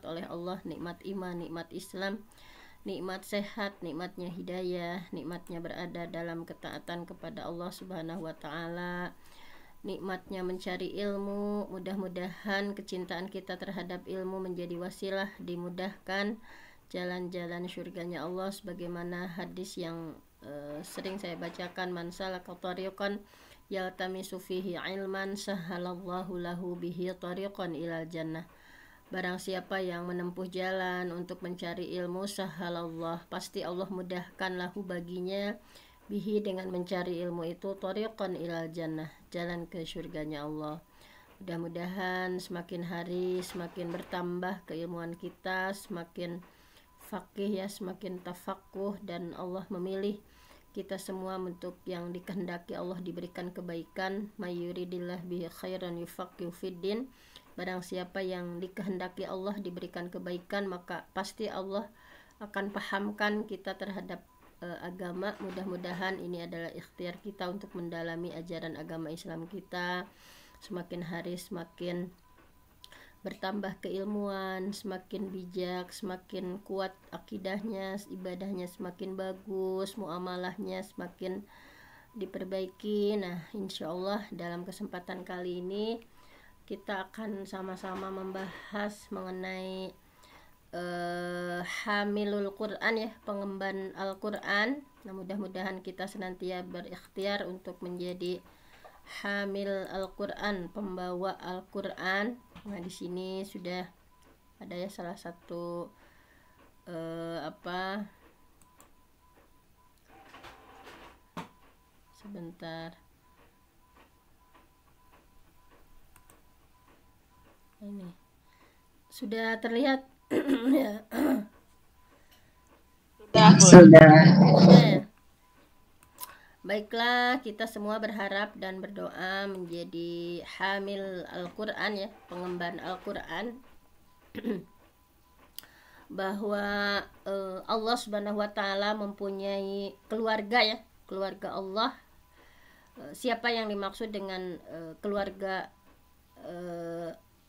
nikmat oleh Allah, nikmat iman, nikmat Islam, nikmat sehat, nikmatnya hidayah, nikmatnya berada dalam ketaatan kepada Allah Subhanahu wa taala, nikmatnya mencari ilmu. Mudah-mudahan kecintaan kita terhadap ilmu menjadi wasilah dimudahkan jalan-jalan surganya Allah, sebagaimana hadis yang sering saya bacakan, man salaka tariqan yaltamisu fihi ilman sahalallahu lahu bihi tariqan ilal jannah. Barang siapa yang menempuh jalan untuk mencari ilmu, sahalallah, pasti Allah mudahkan lahu baginya, bihi dengan mencari ilmu itu, tariqan ilal jannah, jalan ke surganya Allah. Mudah-mudahan semakin hari semakin bertambah keilmuan kita, semakin faqih ya, semakin tafakuh, dan Allah memilih kita semua untuk yang dikehendaki Allah diberikan kebaikan. Mayuridillah bihi khairan yufaqihu fiddin. Barang siapa yang dikehendaki Allah diberikan kebaikan, maka pasti Allah akan pahamkan kita terhadap agama. Mudah-mudahan ini adalah ikhtiar kita untuk mendalami ajaran agama Islam kita. Semakin hari semakin bertambah keilmuan, semakin bijak, semakin kuat akidahnya, ibadahnya semakin bagus, muamalahnya semakin diperbaiki. Nah, insya Allah dalam kesempatan kali ini kita akan sama-sama membahas mengenai hamilul Quran ya, pengemban Al-Quran. Nah, mudah-mudahan kita senantiasa berikhtiar untuk menjadi hamil Al-Quran, pembawa Al-Quran. Nah, di sini sudah ada ya salah satu sebentar. Ini sudah terlihat ya. Sudah. Ya. Baiklah, kita semua berharap dan berdoa menjadi hamil Al-Quran ya, pengemban Al-Quran. Bahwa Allah Subhanahu wa taala mempunyai keluarga ya, keluarga Allah. Siapa yang dimaksud dengan keluarga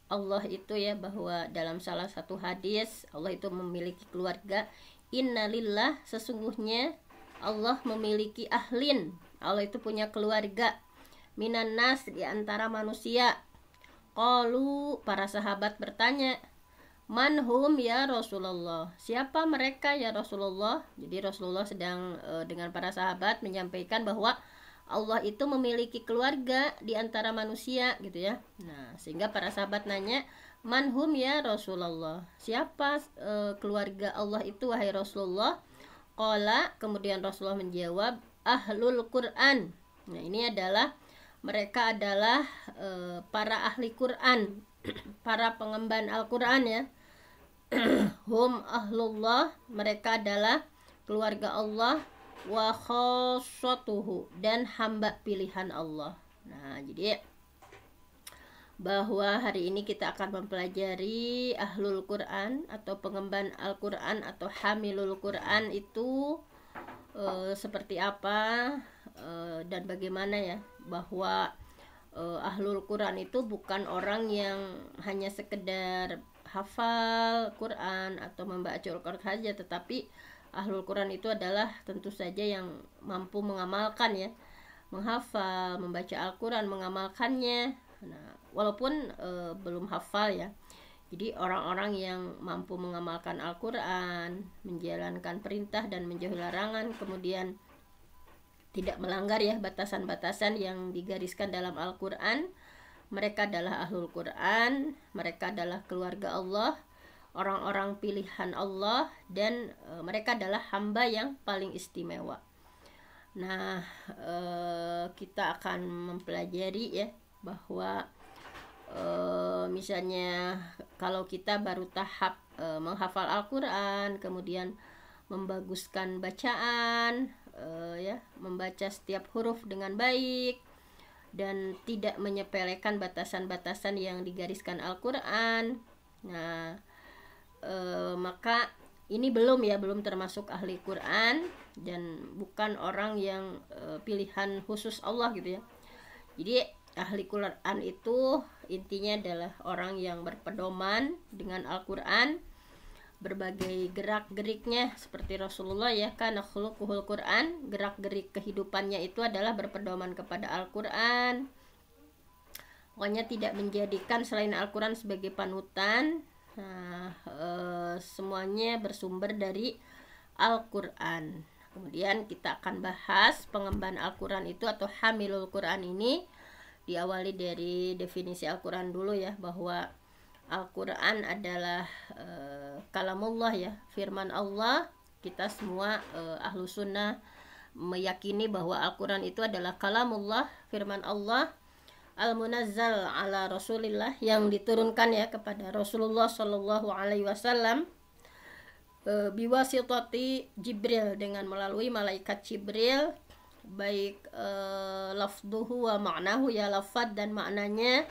Allah itu ya, bahwa dalam salah satu hadis Allah itu memiliki keluarga. Innalillah, sesungguhnya Allah memiliki ahlin, Allah itu punya keluarga, minan nas, di antara manusia. Qalu, para sahabat bertanya, manhum ya Rasulullah, siapa mereka ya Rasulullah? Jadi Rasulullah sedang dengan para sahabat menyampaikan bahwa Allah itu memiliki keluarga di antara manusia gitu ya. Nah, sehingga para sahabat nanya, manhum ya Rasulullah, siapa keluarga Allah itu wahai Rasulullah? Qala, kemudian Rasulullah menjawab, ahlul Quran. Nah, ini adalah mereka adalah para ahli Quran, para pengemban Al-Quran ya. Hum ahlullah, mereka adalah keluarga Allah, wa khassatuhu, dan hamba pilihan Allah. Nah, jadi bahwa hari ini kita akan mempelajari ahlul Quran atau pengemban Al-Quran atau hamilul Quran itu seperti apa dan bagaimana ya, bahwa ahlul Quran itu bukan orang yang hanya sekedar hafal Quran atau membaca Al-Quran saja, tetapi ahlul Quran itu adalah tentu saja yang mampu mengamalkan ya, menghafal, membaca Al-Quran, mengamalkannya. Nah, walaupun belum hafal ya, jadi orang-orang yang mampu mengamalkan Al-Quran, menjalankan perintah dan menjauhi larangan, kemudian tidak melanggar ya batasan-batasan yang digariskan dalam Al-Quran, mereka adalah ahlul Quran, mereka adalah keluarga Allah, orang-orang pilihan Allah, dan mereka adalah hamba yang paling istimewa. Nah, kita akan mempelajari ya, bahwa misalnya kalau kita baru tahap menghafal Al-Quran, kemudian membaguskan bacaan ya, membaca setiap huruf dengan baik dan tidak menyepelekan batasan-batasan yang digariskan Al-Quran. Nah, maka ini belum termasuk ahli Quran dan bukan orang yang pilihan khusus Allah gitu ya. Jadi ahli Quran itu intinya adalah orang yang berpedoman dengan Al-Quran, berbagai gerak-geriknya seperti Rasulullah ya, karena khuluquhul Quran, gerak-gerik kehidupannya itu adalah berpedoman kepada Al-Quran. Pokoknya tidak menjadikan selain Al-Quran sebagai panutan. Nah, semuanya bersumber dari Al-Quran. Kemudian kita akan bahas pengemban Al-Quran itu atau hamilul Quran ini. Diawali dari definisi Al-Quran dulu ya, bahwa Al-Quran adalah kalamullah ya, firman Allah. Kita semua ahlu sunnah meyakini bahwa Al-Quran itu adalah kalamullah, firman Allah, al-munazzal ala Rasulillah, yang diturunkan ya kepada Rasulullah Shallallahu Alaihi Wasallam biwasitati Jibril, dengan melalui malaikat Jibril, baik lafduhu wa ma'nahu ya, lafad dan maknanya,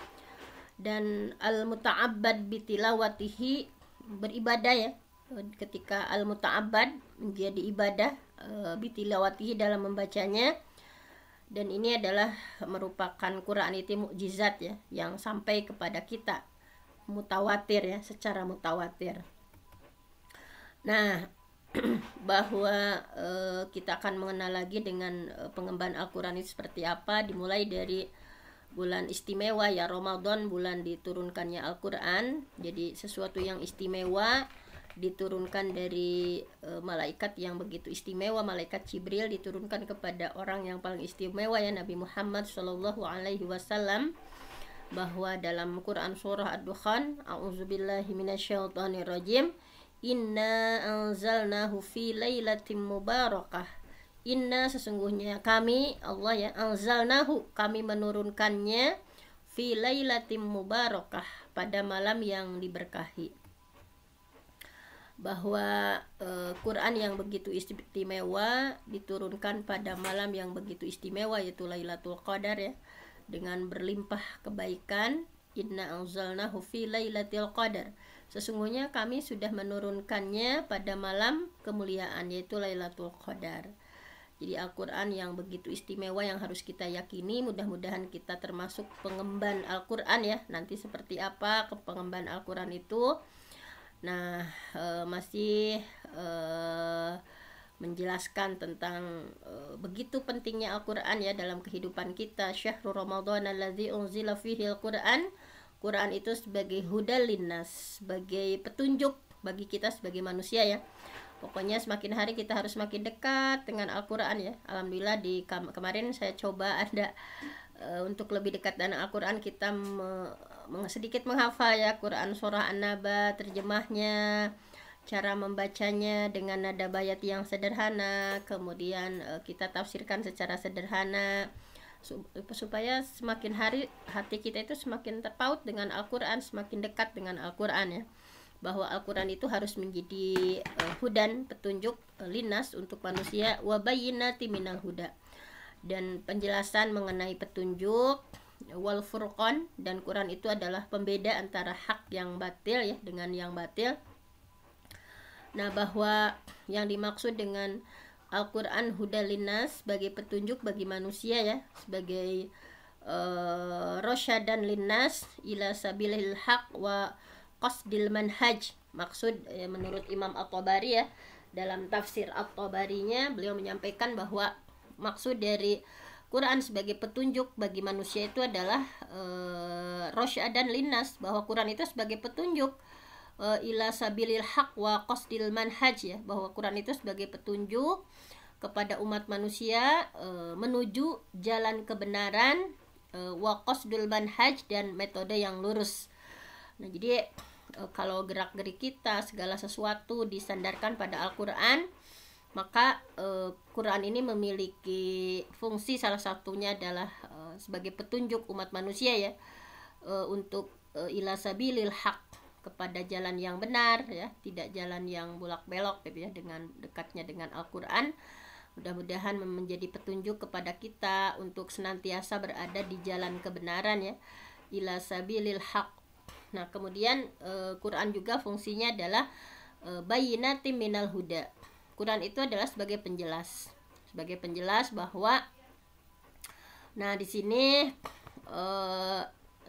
dan al-muta'abbad bitilawatihi, beribadah ya, ketika al-muta'abbad menjadi ibadah bitilawatihi, dalam membacanya. Dan ini adalah merupakan Quran itu mukjizat ya, yang sampai kepada kita mutawatir ya, secara mutawatir. Nah, bahwa kita akan mengenal lagi dengan pengemban Al-Quran itu seperti apa, dimulai dari bulan istimewa ya, Ramadan, bulan diturunkannya Al-Quran. Jadi sesuatu yang istimewa diturunkan dari malaikat yang begitu istimewa, malaikat Jibril diturunkan kepada orang yang paling istimewa ya, Nabi Muhammad Shallallahu Alaihi Wasallam. Bahwa dalam Quran surah Ad-Dukhan, a'udzubillahi minasyaitonirrajim, inna anzalnahu fi lailatin mubarakah, inna sesungguhnya kami Allah ya, anzalnahu kami menurunkannya, fi lailatin mubarakah pada malam yang diberkahi. Bahwa Quran yang begitu istimewa diturunkan pada malam yang begitu istimewa, yaitu Lailatul Qadar ya, dengan berlimpah kebaikan. Inna anzalnahu fi lailatul qadar, sesungguhnya kami sudah menurunkannya pada malam kemuliaan, yaitu Lailatul Qadar. Jadi Al-Quran yang begitu istimewa yang harus kita yakini. Mudah-mudahan kita termasuk pengemban Al-Quran ya. Nanti seperti apa pengemban Al-Quran itu. Nah, masih menjelaskan tentang begitu pentingnya Al-Quran ya dalam kehidupan kita. Syahrul Ramadan alladzi unzila fihi Al-Quran. Quran itu sebagai hudal linnas, sebagai petunjuk bagi kita sebagai manusia ya. Pokoknya semakin hari kita harus semakin dekat dengan Al-Quran ya. Alhamdulillah di kemarin saya coba ada untuk lebih dekat dengan Al-Quran, kita sedikit menghafal ya Quran surah An-Naba, terjemahnya, cara membacanya dengan nada bayat yang sederhana, kemudian kita tafsirkan secara sederhana, supaya semakin hari hati kita itu semakin terpaut dengan Al-Quran, semakin dekat dengan Al-Quran ya. Bahwa Al-Quran itu harus menjadi hudan, petunjuk, linas untuk manusia, wa bayyinati minal huda, dan penjelasan mengenai petunjuk, wal furqan, dan Quran itu adalah pembeda antara hak yang batil ya dengan yang batil. Nah, bahwa yang dimaksud dengan Al-Quran hudal linnas, sebagai petunjuk bagi manusia ya, sebagai rasyadan linnas ila sabilil haq wa qasdil manhaj. Maksud menurut Imam At-Tabari ya, dalam tafsir At-Tabarinya beliau menyampaikan bahwa maksud dari Quran sebagai petunjuk bagi manusia itu adalah rasyadan linnas, bahwa Quran itu sebagai petunjuk ila sabilil haq wa qasdil manhaj ya, bahwa Quran itu sebagai petunjuk kepada umat manusia menuju jalan kebenaran, wa qasdul manhaj, dan metode yang lurus. Nah, jadi kalau gerak-gerik kita segala sesuatu disandarkan pada Al-Quran, maka Quran ini memiliki fungsi, salah satunya adalah sebagai petunjuk umat manusia ya, untuk ila sabilil haq, kepada jalan yang benar ya, tidak jalan yang bulak-belok gitu ya, dengan dekatnya dengan Al-Quran. Mudah-mudahan menjadi petunjuk kepada kita untuk senantiasa berada di jalan kebenaran ya, ila sabilil haq. Nah, kemudian Quran juga fungsinya adalah bayyinatin minal huda. Quran itu adalah sebagai penjelas bahwa, nah di sini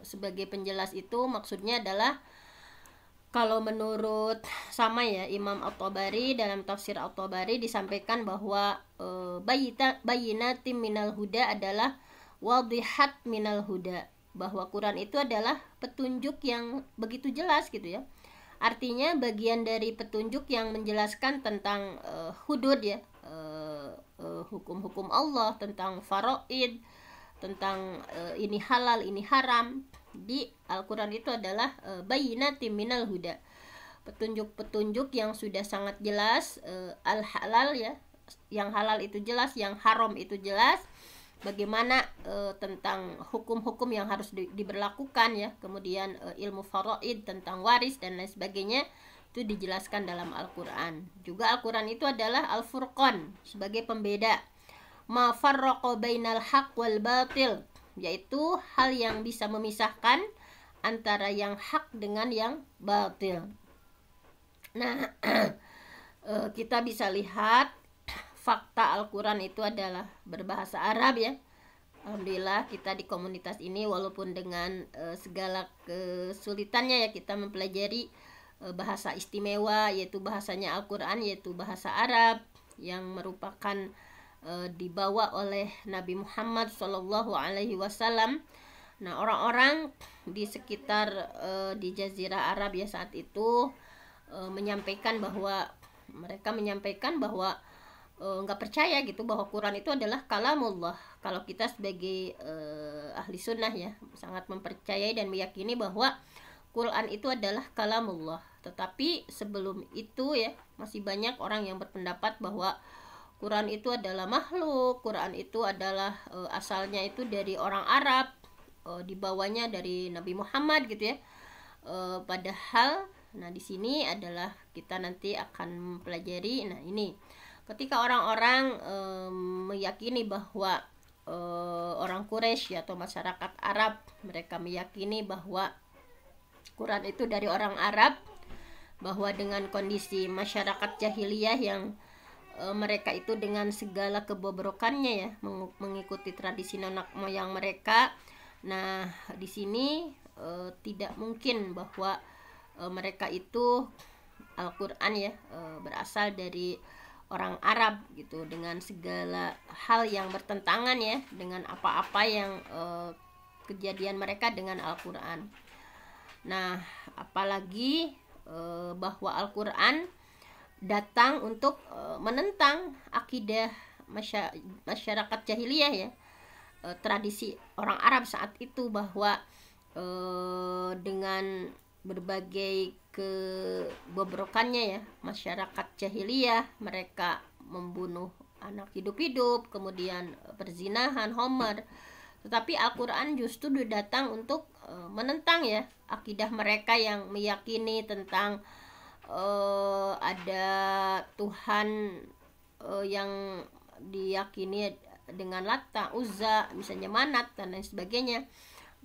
sebagai penjelas itu maksudnya adalah, kalau menurut sama ya Imam At-Tabari, dalam tafsir At-Tabari disampaikan bahwa bayinatim minal huda adalah wadihat minal huda, bahwa Quran itu adalah petunjuk yang begitu jelas gitu ya. Artinya bagian dari petunjuk yang menjelaskan tentang hudud ya, hukum-hukum Allah, tentang faraid, tentang ini halal, ini haram. Di Al-Quran itu adalah bayinatim minal huda, petunjuk-petunjuk yang sudah sangat jelas, al-halal ya, yang halal itu jelas, yang haram itu jelas, bagaimana tentang hukum-hukum yang harus diberlakukan ya, kemudian ilmu faraid tentang waris dan lain sebagainya itu dijelaskan dalam Al-Quran. Juga Al-Quran itu adalah Al-Furqan, sebagai pembeda, ma farraqa bainal haq wal batil, yaitu hal yang bisa memisahkan antara yang hak dengan yang batil. Nah, kita bisa lihat fakta Al-Quran itu adalah berbahasa Arab ya. Alhamdulillah kita di komunitas ini walaupun dengan segala kesulitannya ya, kita mempelajari bahasa istimewa, yaitu bahasanya Al-Quran, yaitu bahasa Arab yang merupakan dibawa oleh Nabi Muhammad SAW. Nah, orang-orang di sekitar di Jazirah Arab ya saat itu menyampaikan bahwa nggak percaya gitu bahwa Quran itu adalah kalamullah. Kalau kita sebagai ahli sunnah ya sangat mempercayai dan meyakini bahwa Quran itu adalah kalamullah. Tetapi sebelum itu ya masih banyak orang yang berpendapat bahwa Quran itu adalah makhluk, Quran itu adalah asalnya itu dari orang Arab, dibawanya dari Nabi Muhammad gitu ya. Padahal, nah di sini adalah kita nanti akan mempelajari. Nah ini, ketika orang-orang meyakini bahwa orang Quraisy atau masyarakat Arab, mereka meyakini bahwa Quran itu dari orang Arab, bahwa dengan kondisi masyarakat jahiliyah yang mereka itu dengan segala kebobrokannya ya mengikuti tradisi nenek moyang mereka. Nah di sini tidak mungkin bahwa mereka itu Al-Quran ya berasal dari orang Arab gitu, dengan segala hal yang bertentangan ya dengan apa-apa yang kejadian mereka dengan Al-Quran. Nah apalagi bahwa Al-Quran datang untuk menentang akidah masyarakat jahiliyah ya, tradisi orang Arab saat itu, bahwa dengan berbagai kebobrokannya ya masyarakat jahiliyah, mereka membunuh anak hidup-hidup, kemudian perzinahan, homer. Tetapi Al-Quran justru datang untuk menentang ya akidah mereka yang meyakini tentang ada Tuhan yang diyakini dengan Lata, Uzza, misalnya Manat dan lain sebagainya.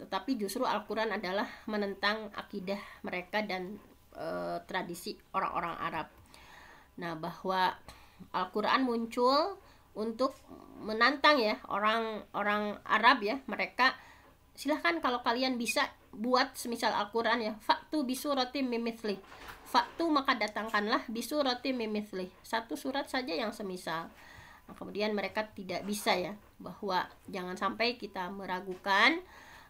Tetapi justru Al-Quran adalah menentang akidah mereka dan tradisi orang-orang Arab. Nah bahwa Al-Quran muncul untuk menantang ya orang-orang Arab ya, mereka silahkan kalau kalian bisa buat semisal Al-Quran ya, faktu bisuratim mimithli, faktu maka datangkanlah bisuratim mimithli, satu surat saja yang semisal. Nah, kemudian mereka tidak bisa ya, bahwa jangan sampai kita meragukan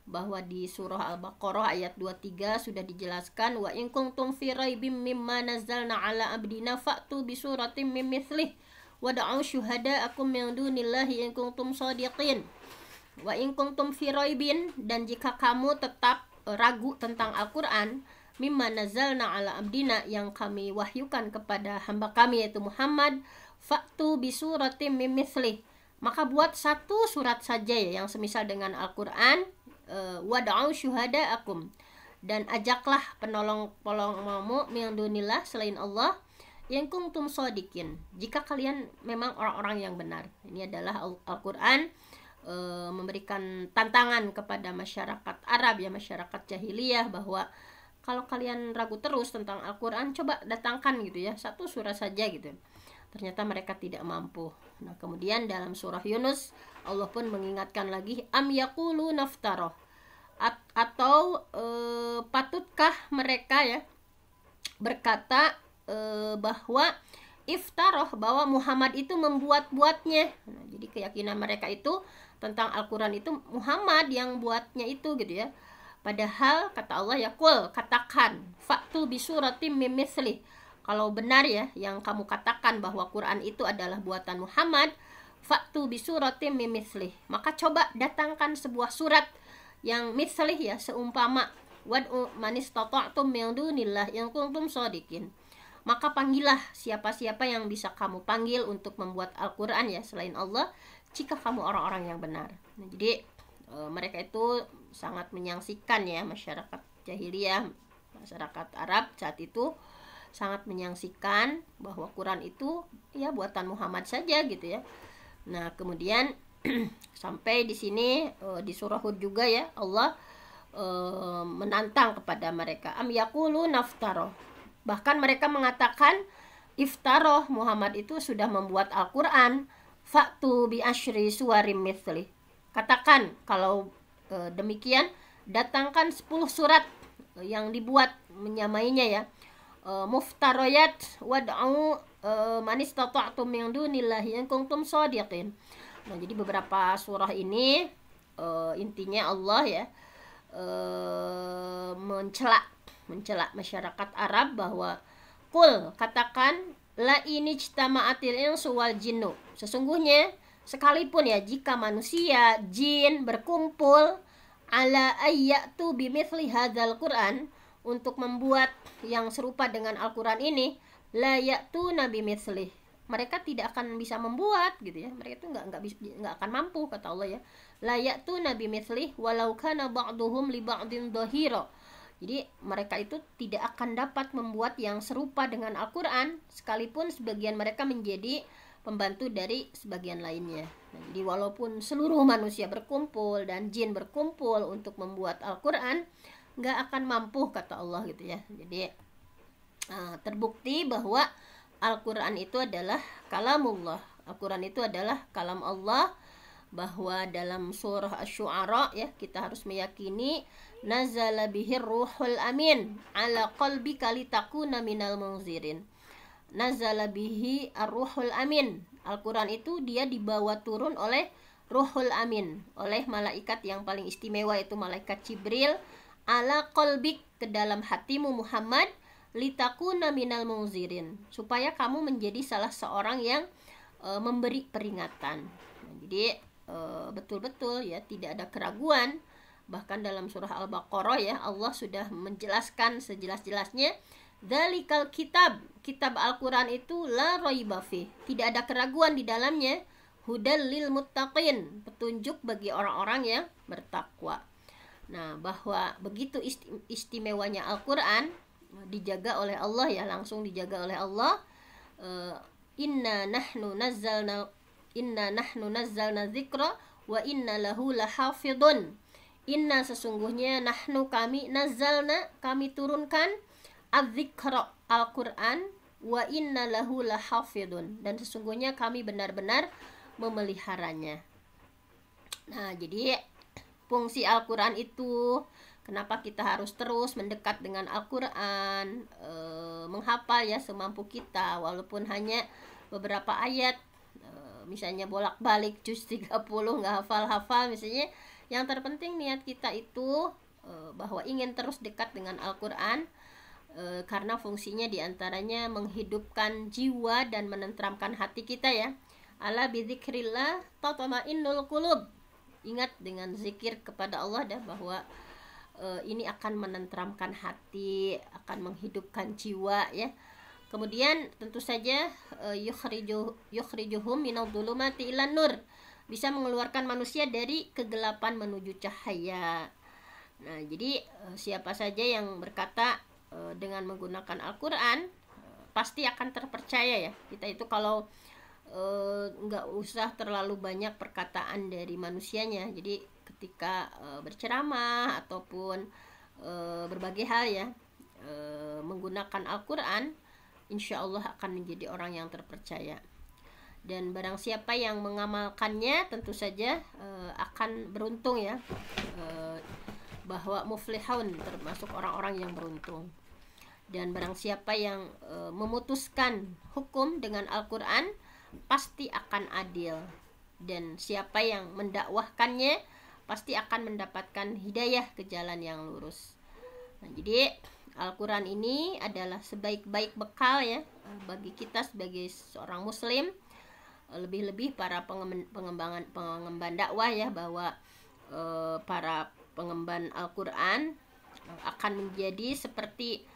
bahwa di surah Al-Baqarah ayat 23 sudah dijelaskan, wa in kuntum fi raibim mimma nazzalna ala abdina faktu bisuratim mimithli wad'u syuhada'akum min dunillahi in kuntum shadiqin. Wa in kuntum fi raibin, dan jika kamu tetap ragu tentang Al-Quran, mimma nazzalna ala abdina, yang kami wahyukan kepada hamba kami yaitu Muhammad, faktu bisuratim mimithli, maka buat satu surat saja ya yang semisal dengan Al-Quran. Wad'u syuhada'akum, dan ajaklah penolong-penolongmu min dunillah, selain Allah, in kuntum shadiqin, jika kalian memang orang-orang yang benar. Ini adalah Al-Quran memberikan tantangan kepada masyarakat Arab ya, masyarakat jahiliyah, bahwa kalau kalian ragu terus tentang Al-Quran, coba datangkan gitu ya, satu surat saja gitu. Ternyata mereka tidak mampu. Nah kemudian dalam surah Yunus Allah pun mengingatkan lagi, am yaqulu naftaroh, atau patutkah mereka ya berkata bahwa iftaroh, bahwa Muhammad itu membuat-buatnya. Nah, jadi keyakinan mereka itu tentang Al-Quran itu Muhammad yang buatnya itu gitu ya. Padahal kata Allah ya, kul, katakan, faktu bisuratim mimithli, kalau benar ya yang kamu katakan bahwa Quran itu adalah buatan Muhammad, faktu bisuratim mimithli, maka coba datangkan sebuah surat yang mithlih ya, seumpama wad'u manistata'tum min dunillah in kuntum shadiqin. Maka panggillah siapa-siapa yang bisa kamu panggil untuk membuat Al-Quran ya selain Allah, jika kamu orang-orang yang benar. Nah, jadi mereka itu sangat menyaksikan ya, masyarakat jahiliyah, masyarakat Arab saat itu sangat menyaksikan bahwa Quran itu ya buatan Muhammad saja gitu ya. Nah, kemudian sampai di sini di surah Hud juga ya, Allah menantang kepada mereka, am yaqulu naftaro, bahkan mereka mengatakan iftaroh, Muhammad itu sudah membuat Al-Quran, faktu bi asyri suwarim mithli, katakan kalau demikian datangkan 10 surat yang dibuat menyamainya ya, muftaroyat wad'u manistata'tum min dunillahi in kuntum shadiqin. Nah, jadi beberapa surah ini intinya Allah ya mencela masyarakat Arab bahwa kul, katakan, la inijtama'atil insu wal jinnu, sesungguhnya sekalipun ya jika manusia jin berkumpul ala ayyatu bimithli hadzal Quran, untuk membuat yang serupa dengan Al-Quran ini, la ya'tu nabi mithlih, mereka tidak akan bisa membuat gitu ya, mereka itu nggak akan mampu, kata Allah ya, la ya'tu nabi mithlih walau kana ba'duhum li ba'din dhahira. Jadi mereka itu tidak akan dapat membuat yang serupa dengan Al-Quran sekalipun sebagian mereka menjadi pembantu dari sebagian lainnya. Nah, jadi walaupun seluruh manusia berkumpul dan jin berkumpul untuk membuat Al-Quran, nggak akan mampu, kata Allah gitu ya. Jadi terbukti bahwa Al-Quran itu adalah kalamullah, Al-Quran itu adalah kalam Allah, bahwa dalam surah Asy-Syu'ara ya, kita harus meyakini nazala bihir ruhul amin ala qalbika litakuna minal munzirin. Nazala bihi ar-ruhul amin, Al-Quran itu dia dibawa turun oleh ruhul amin, oleh malaikat yang paling istimewa, itu malaikat Jibril, ala qalbik, ke dalam hatimu Muhammad, litakuna minal munzirin, supaya kamu menjadi salah seorang yang memberi peringatan. Nah, jadi betul-betul ya tidak ada keraguan, bahkan dalam surah Al-Baqarah ya Allah sudah menjelaskan sejelas-jelasnya, dzalikal kitab, kitab Al-Quran itu la raiba fih, tidak ada keraguan di dalamnya, hudal lil muttaqin, petunjuk bagi orang-orang yang bertakwa. Nah, bahwa begitu istimewanya Al-Quran, dijaga oleh Allah ya, langsung dijaga oleh Allah. Inna nahnu nazzalna dzikra wa inna lahu lahafidun. Inna, sesungguhnya, nahnu, kami, nazzalna, kami turunkan, adzikra, Al-Quran, wa inna lahu lahafidun, dan sesungguhnya kami benar-benar memeliharanya. Nah, jadi fungsi Al-Quran itu, kenapa kita harus terus mendekat dengan Al-Quran, menghafal ya semampu kita, walaupun hanya beberapa ayat, misalnya bolak-balik juz 30 nggak hafal-hafal misalnya. Yang terpenting niat kita itu bahwa ingin terus dekat dengan Al-Quran, karena fungsinya diantaranya menghidupkan jiwa dan menenteramkan hati kita ya. Ala bidzikrillah tatma'innul qulub, ingat dengan zikir kepada Allah dah, bahwa ini akan menenteramkan hati, akan menghidupkan jiwa ya. Kemudian tentu saja yukhrijuhum minadh dhulumati ilan nur, bisa mengeluarkan manusia dari kegelapan menuju cahaya. Nah, jadi siapa saja yang berkata dengan menggunakan Al-Quran pasti akan terpercaya ya. Kita itu kalau nggak usah terlalu banyak perkataan dari manusianya. Jadi ketika berceramah ataupun berbagai hal ya, menggunakan Al-Quran, insya Allah akan menjadi orang yang terpercaya. Dan barang siapa yang mengamalkannya tentu saja akan beruntung ya, bahwa muflihun termasuk orang-orang yang beruntung. Dan barang siapa yang memutuskan hukum dengan Al-Quran pasti akan adil, dan siapa yang mendakwahkannya pasti akan mendapatkan hidayah ke jalan yang lurus. Nah, jadi Al-Quran ini adalah sebaik-baik bekal ya bagi kita sebagai seorang muslim, lebih-lebih para pengemban dakwah ya, bahwa para pengemban Al-Quran akan menjadi seperti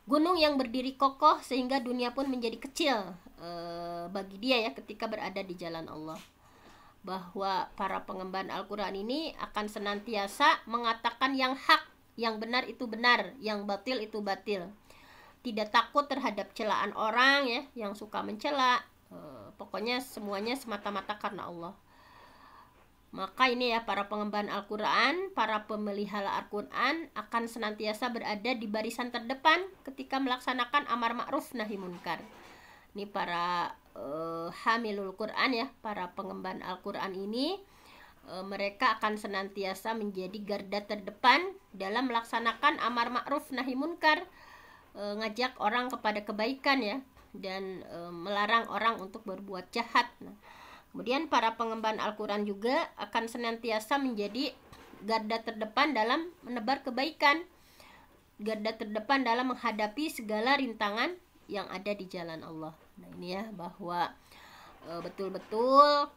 gunung yang berdiri kokoh sehingga dunia pun menjadi kecil bagi dia ya ketika berada di jalan Allah. Bahwa para pengemban Al-Quran ini akan senantiasa mengatakan yang hak, yang benar itu benar, yang batil itu batil. Tidak takut terhadap celaan orang ya yang suka mencela. Pokoknya semuanya semata-mata karena Allah. Maka ini ya, para pengemban Al-Quran, para pemelihara Al-Quran akan senantiasa berada di barisan terdepan ketika melaksanakan amar ma'ruf nahi munkar. Ini para hamilul Quran ya, para pengemban Al-Quran ini, mereka akan senantiasa menjadi garda terdepan dalam melaksanakan amar ma'ruf nahi munkar, ngajak orang kepada kebaikan ya, dan melarang orang untuk berbuat jahat. Nah, kemudian para pengemban Al-Quran juga akan senantiasa menjadi garda terdepan dalam menebar kebaikan, garda terdepan dalam menghadapi segala rintangan yang ada di jalan Allah. Nah ini ya, bahwa betul-betul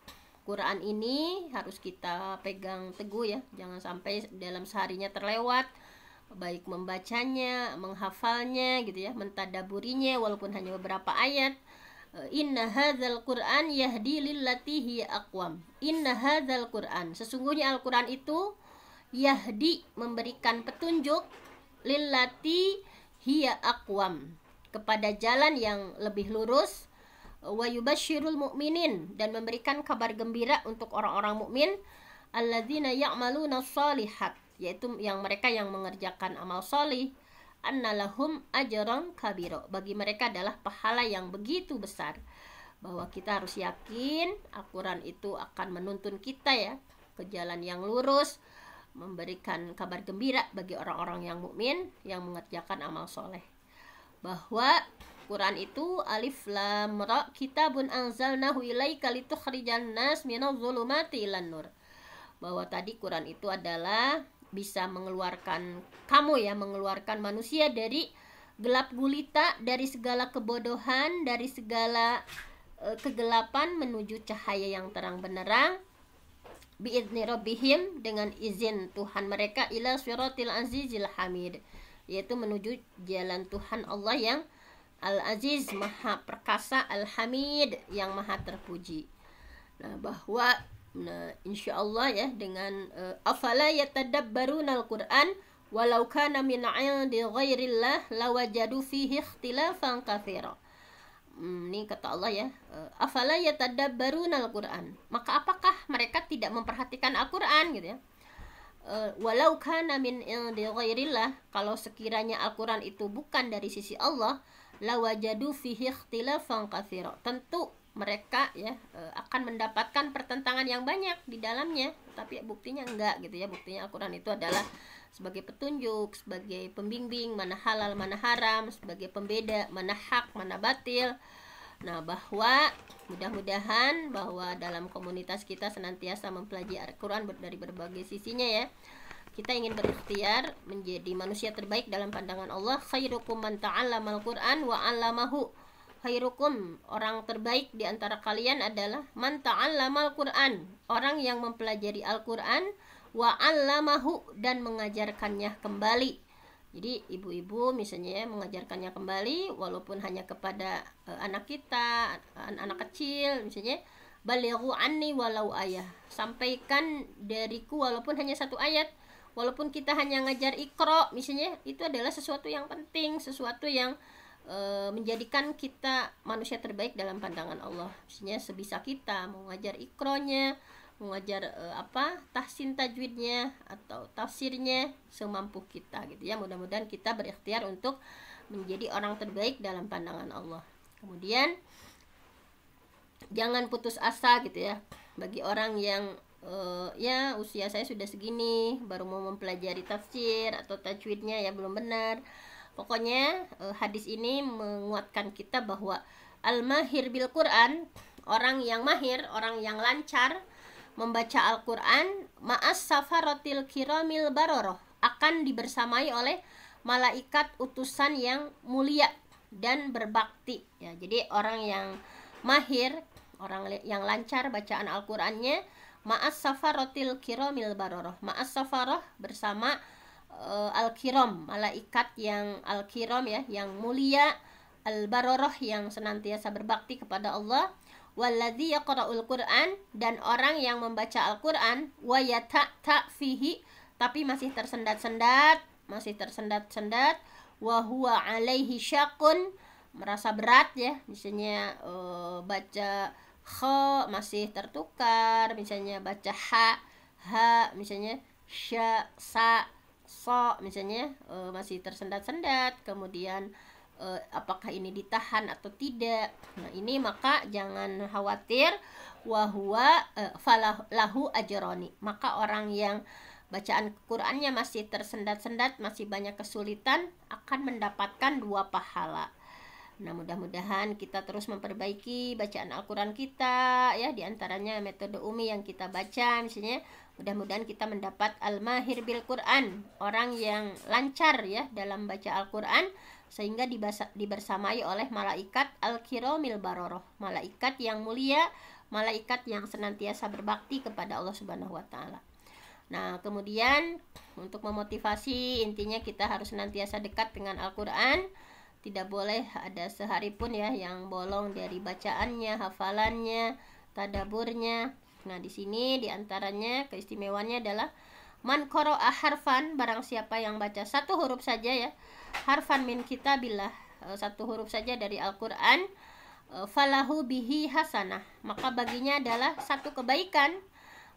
Quran ini harus kita pegang teguh ya, jangan sampai dalam seharinya terlewat, baik membacanya, menghafalnya gitu ya, mentadaburinya walaupun hanya beberapa ayat. Inna hadzal Qur'an yahdi lillati hiya aqwam. Inna hadzal Qur'an, sesungguhnya Al-Qur'an itu yahdi, memberikan petunjuk, lillati hiya aqwam, kepada jalan yang lebih lurus, wa yubasyirul mu'minin, dan memberikan kabar gembira untuk orang-orang mukmin, alladzina ya'maluna shalihat, yaitu yang mereka yang mengerjakan amal solih, annalahum ajran kabiro, bagi mereka adalah pahala yang begitu besar. Bahwa kita harus yakin Al-Quran itu akan menuntun kita ya ke jalan yang lurus, memberikan kabar gembira bagi orang-orang yang mukmin yang mengerjakan amal soleh. Bahwa Quran itu alif lam ra, kitabun anzalnahu ilaika litukhrijan nas minadh dhulumati ilan nur. Bahwa tadi Quran itu adalah bisa mengeluarkan kamu ya, mengeluarkan manusia dari gelap gulita, dari segala kebodohan, dari segala kegelapan menuju cahaya yang terang benderang, biidzni rabbihim, dengan izin Tuhan mereka, ila siratil azizil hamid, yaitu menuju jalan Tuhan Allah yang Al-Aziz, maha perkasa, Al-Hamid, yang maha terpuji. Nah, bahwa insya Allah ya, dengan afala yatadabbaruna al-Quran walau kana min 'indi ghairillah lawajadu fihi ikhtilafan katsira. Ini kata Allah ya, afala yatadabbaruna al-Quran, maka apakah mereka tidak memperhatikan Al-Quran gitu ya. Walau kana min 'indi ghairillah, kalau sekiranya Al-Quran itu bukan dari sisi Allah, lawajadu fihi ikhtilafan katsira, tentu mereka ya akan mendapatkan pertentangan yang banyak di dalamnya. Tapi buktinya enggak gitu ya. Buktinya Al-Quran itu adalah sebagai petunjuk, sebagai pembimbing mana halal mana haram, sebagai pembeda mana hak mana batil. Nah, bahwa mudah-mudahan bahwa dalam komunitas kita senantiasa mempelajari Al-Quran dari berbagai sisinya ya. Kita ingin berikhtiar menjadi manusia terbaik dalam pandangan Allah. Khairukum man ta'allamal Qur'an wa 'allamahu. Khairukum, orang terbaik di antara kalian adalah man ta'allamal Qur'an, orang yang mempelajari Al-Qur'an, wa 'allamahu, dan mengajarkannya kembali. Jadi ibu-ibu misalnya mengajarkannya kembali walaupun hanya kepada anak kita, anak kecil misalnya, balighu anni walau ayah, sampaikan dariku walaupun hanya satu ayat. Walaupun kita hanya ngajar Iqra misalnya, itu adalah sesuatu yang penting, sesuatu yang menjadikan kita manusia terbaik dalam pandangan Allah. Misalnya sebisa kita mau ngajar Iqranya, mau ngajar tahsin tajwidnya atau tafsirnya, semampu kita gitu ya. Mudah-mudahan kita berikhtiar untuk menjadi orang terbaik dalam pandangan Allah. Kemudian jangan putus asa gitu ya, bagi orang yang ya usia saya sudah segini, baru mau mempelajari tafsir atau tajwidnya ya belum benar. Pokoknya hadis ini menguatkan kita bahwa al-mahir bil Quran, orang yang mahir, orang yang lancar membaca Al-Quran, ma'as safaratil kiramil baroroh, akan dibersamai oleh malaikat utusan yang mulia dan berbakti ya. Jadi orang yang mahir, orang yang lancar bacaan Al-Qurannya, ma'as safaratil kiramil baroroh, ma'as safarah bersama al-kiram, malaikat yang al-kiram ya, yang mulia, al-baroroh yang senantiasa berbakti kepada Allah, walladzi yaqra'ul Qur'an, dan orang yang membaca Al-Qur'an, wa yata' fihi, tapi masih tersendat-sendat, wa huwa alaihi syaqun, merasa berat ya, misalnya baca kha masih tertukar, misalnya baca ha misalnya sya sa so misalnya masih tersendat-sendat, kemudian apakah ini ditahan atau tidak. Nah, ini maka jangan khawatir, wahwa falahu ajroni, maka orang yang bacaan Qur'annya masih tersendat-sendat, masih banyak kesulitan, akan mendapatkan 2 pahala. Nah, mudah-mudahan kita terus memperbaiki bacaan Al-Quran kita ya, diantaranya metode Umi yang kita baca misalnya. Mudah-mudahan kita mendapat al-mahir bil Quran, orang yang lancar ya dalam baca Al-Quran, sehingga dibersamai oleh malaikat al-kiramil baroroh, malaikat yang mulia, malaikat yang senantiasa berbakti kepada Allah Subhanahu wa taala. Nah, kemudian untuk memotivasi, intinya kita harus senantiasa dekat dengan Al-Quran. Tidak boleh ada sehari pun ya yang bolong dari bacaannya, hafalannya, tadaburnya. Nah, di sini diantaranya keistimewaannya adalah man qara'a harfan, barang siapa yang baca 1 huruf saja ya, harfan min kitabillah, 1 huruf saja dari Al-Quran, falahu bihi hasanah, maka baginya adalah 1 kebaikan,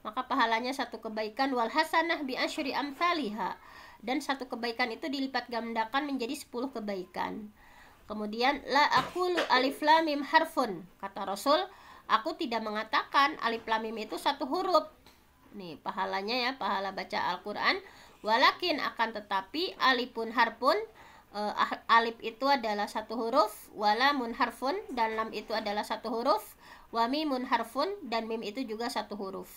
maka pahalanya 1 kebaikan, wal hasanah bi asyri amsalihha, dan 1 kebaikan itu dilipat gandakan menjadi 10 kebaikan. Kemudian la aqulu alif lam mim harfun, kata Rasul, aku tidak mengatakan alif lam mim itu 1 huruf. Nih pahalanya ya, pahala baca Al-Quran. Walakin, akan tetapi, alifun harfun, alif itu adalah 1 huruf, walamun harfun, dan lam itu adalah 1 huruf, wa mimun harfun, dan mim itu juga 1 huruf.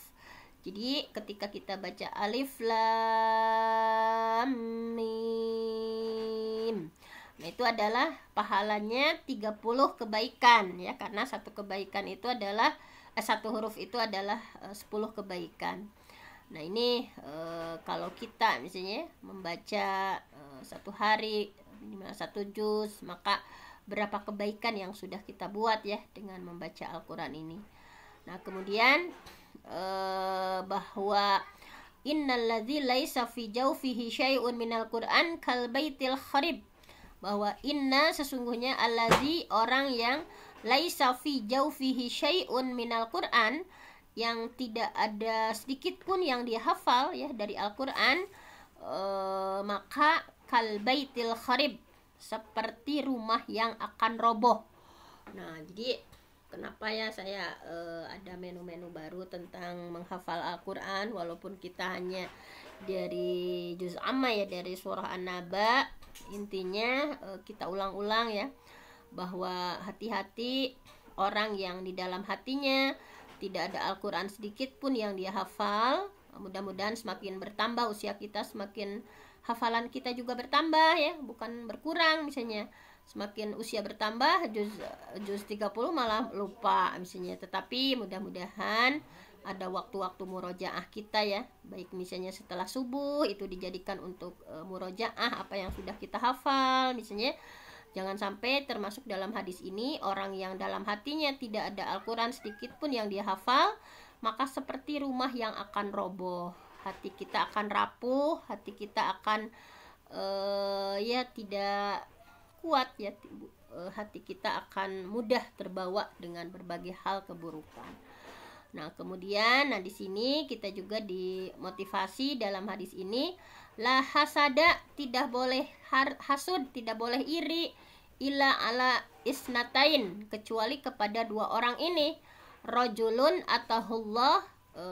Jadi ketika kita baca alif lam mim, nah itu adalah pahalanya 30 kebaikan ya, karena 1 kebaikan itu adalah 1 huruf itu adalah 10 kebaikan. Nah, ini kalau kita misalnya membaca 1 hari minimal 1 juz, maka berapa kebaikan yang sudah kita buat ya dengan membaca Al-Quran ini. Nah, kemudian bahwa innalladzi laisa fi jawfihi syai'un minal Qur'an kal baitil kharib, bahwa inna sesungguhnya alladzi orang yang laisa fi jawfihi syai'un minal Qur'an, yang tidak ada sedikit pun yang dia hafal ya dari Al-Quran, maka kal baitil kharib, seperti rumah yang akan roboh. Nah, jadi kenapa ya saya ada menu-menu baru tentang menghafal Al-Quran, walaupun kita hanya dari juz amma ya, dari surah An-Naba. Intinya kita ulang-ulang ya, bahwa hati-hati orang yang di dalam hatinya tidak ada Al-Quran sedikit pun yang dia hafal. Mudah-mudahan semakin bertambah usia kita, semakin hafalan kita juga bertambah ya, bukan berkurang. Misalnya semakin usia bertambah, juz 30 malah lupa misalnya. Tetapi mudah-mudahan ada waktu-waktu murojaah kita ya, baik misalnya setelah subuh itu dijadikan untuk murojaah apa yang sudah kita hafal misalnya. Jangan sampai termasuk dalam hadis ini orang yang dalam hatinya tidak ada Al-Quran sedikit pun yang dia hafal, maka seperti rumah yang akan roboh. Hati kita akan rapuh, hati kita akan ya tidak kuat ya, hati kita akan mudah terbawa dengan berbagai hal keburukan. Nah, kemudian di sini kita juga dimotivasi dalam hadis ini, la hasada, tidak boleh hasud, tidak boleh iri, illa ala isnatain, kecuali kepada 2 orang ini, rajulun atahullah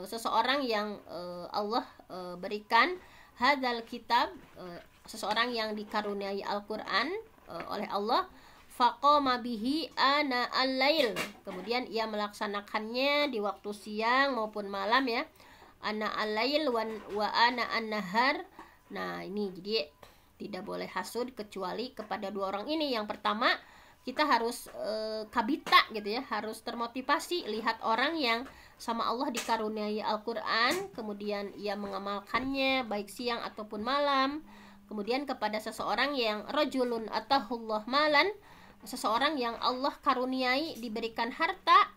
seseorang yang Allah berikan hadzal kitab, seseorang yang dikaruniai Al-Qur'an oleh Allah, faqama bihi ana al-lail, kemudian ia melaksanakannya di waktu siang maupun malam ya, ana al-lail wa ana an-nahar. Nah ini jadi tidak boleh hasud kecuali kepada dua orang ini. Yang pertama, kita harus kabita gitu ya, harus termotivasi lihat orang yang sama Allah dikaruniai Al-Qur'an, kemudian ia mengamalkannya baik siang ataupun malam. Kemudian kepada seseorang yang rajulun atahullah malan, seseorang yang Allah karuniai diberikan harta,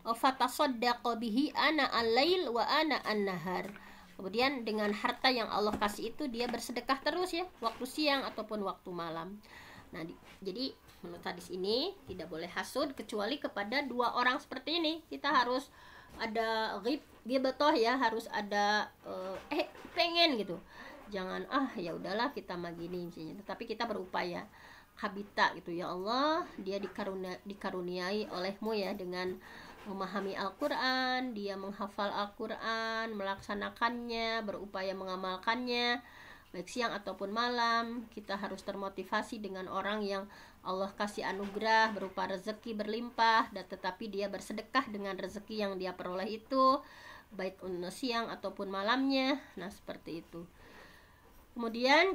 fatasaddaqa bihi ana al-lail wa ana an-nahar. Kemudian dengan harta yang Allah kasih itu dia bersedekah terus ya, waktu siang ataupun waktu malam. Nah, jadi menurut hadis ini tidak boleh hasud kecuali kepada dua orang seperti ini. Kita harus ada ghibatoh ya, harus ada pengen gitu. Jangan ya udahlah kita mah gini misalnya. Tetapi kita berupaya habita gitu, ya Allah, dia dikaruniai olehmu ya dengan memahami Al-Qur'an, dia menghafal Al-Qur'an, melaksanakannya, berupaya mengamalkannya baik siang ataupun malam. Kita harus termotivasi dengan orang yang Allah kasih anugerah berupa rezeki berlimpah, dan tetapi dia bersedekah dengan rezeki yang dia peroleh itu baik siang ataupun malamnya. Nah seperti itu. Kemudian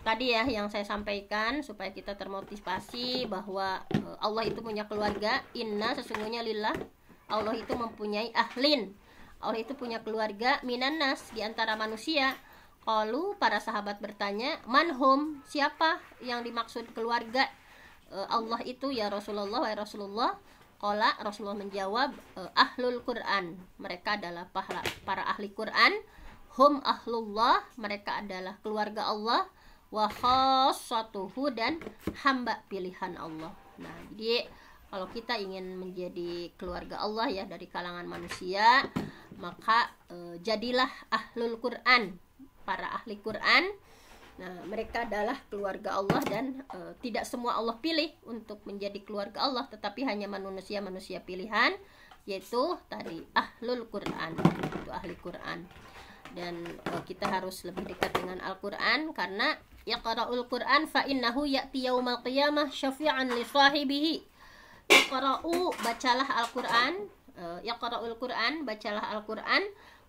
tadi ya yang saya sampaikan supaya kita termotivasi bahwa Allah itu punya keluarga. Inna, sesungguhnya lillah, Allah itu mempunyai ahlin, Allah itu punya keluarga, minanas, di antara manusia. Qalu, para sahabat bertanya, manhum, siapa yang dimaksud keluarga Allah itu ya Rasulullah, wahai Rasulullah? Qala, Rasulullah menjawab, ahlul Qur'an, mereka adalah para ahli Qur'an. Hum ahlullah, mereka adalah keluarga Allah. Wa khassatuhu, dan hamba pilihan Allah. Nah jadi kalau kita ingin menjadi keluarga Allah ya dari kalangan manusia, maka jadilah ahlul Qur'an, para ahli Qur'an. Nah mereka adalah keluarga Allah, dan tidak semua Allah pilih untuk menjadi keluarga Allah, tetapi hanya manusia pilihan, yaitu tadi ahlul Qur'an, itu ahli Qur'an. Dan kita harus lebih dekat dengan Al-Qur'an, karena yaqra'ul Qur'an fa innahu ya'ti yaumal qiyamah syafi'an li sahibihi. Yaqra'u, bacalah Al-Qur'an, yaqra'ul Qur'an, bacalah Al-Qur'an,